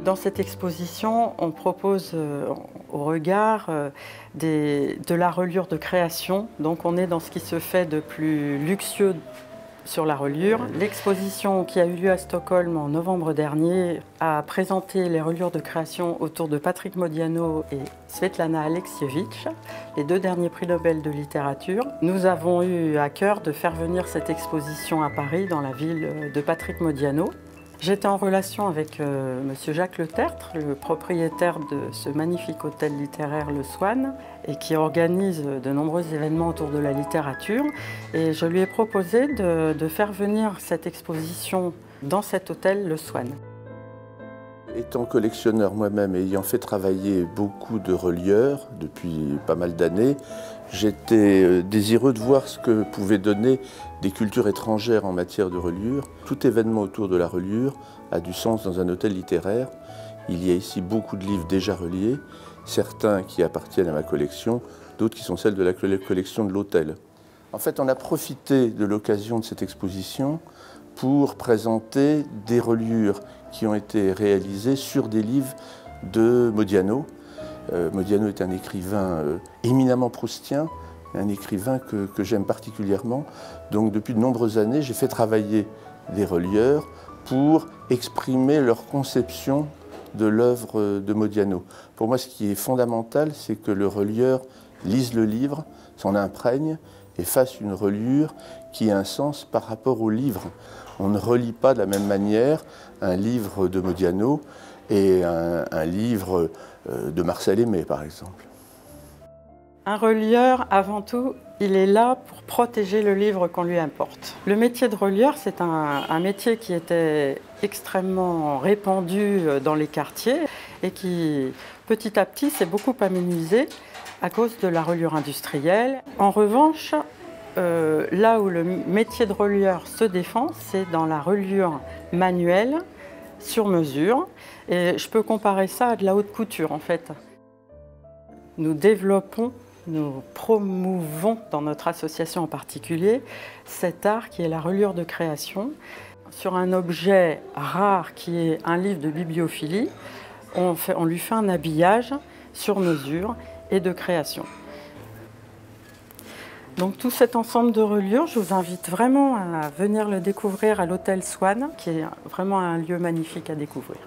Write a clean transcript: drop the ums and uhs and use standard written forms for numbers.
Dans cette exposition, on propose au regard de la reliure de création. Donc on est dans ce qui se fait de plus luxueux sur la reliure. L'exposition qui a eu lieu à Stockholm en novembre dernier a présenté les reliures de création autour de Patrick Modiano et Svetlana Alexievitch, les deux derniers prix Nobel de littérature. Nous avons eu à cœur de faire venir cette exposition à Paris, dans la ville de Patrick Modiano. J'étais en relation avec monsieur Jacques Letertre, le propriétaire de ce magnifique hôtel littéraire Le Swan, et qui organise de nombreux événements autour de la littérature. Et je lui ai proposé de faire venir cette exposition dans cet hôtel Le Swan. Étant collectionneur moi-même et ayant fait travailler beaucoup de relieurs depuis pas mal d'années, j'étais désireux de voir ce que pouvaient donner des cultures étrangères en matière de reliure. Tout événement autour de la reliure a du sens dans un hôtel littéraire. Il y a ici beaucoup de livres déjà reliés, certains qui appartiennent à ma collection, d'autres qui sont celles de la collection de l'hôtel. En fait, on a profité de l'occasion de cette exposition pour présenter des reliures qui ont été réalisées sur des livres de Modiano. Modiano est un écrivain éminemment proustien, un écrivain que j'aime particulièrement. Donc depuis de nombreuses années, j'ai fait travailler des relieurs pour exprimer leur conception de l'œuvre de Modiano. Pour moi, ce qui est fondamental, c'est que le relieur lise le livre, s'en imprègne et fasse une reliure qui ait un sens par rapport au livre. On ne relit pas de la même manière un livre de Modiano et un livre de Marcel Aimé, par exemple. Un relieur, avant tout, il est là pour protéger le livre qu'on lui importe. Le métier de relieur, c'est un métier qui était extrêmement répandu dans les quartiers et qui, petit à petit, s'est beaucoup amenuisé à cause de la reliure industrielle. En revanche, là où le métier de relieur se défend, c'est dans la reliure manuelle, sur mesure. Et je peux comparer ça à de la haute couture, en fait. Nous développons, nous promouvons, dans notre association en particulier, cet art qui est la reliure de création. Sur un objet rare qui est un livre de bibliophilie, on lui fait un habillage sur mesure et de création. Donc tout cet ensemble de reliures, je vous invite vraiment à venir le découvrir à l'hôtel Swan, qui est vraiment un lieu magnifique à découvrir.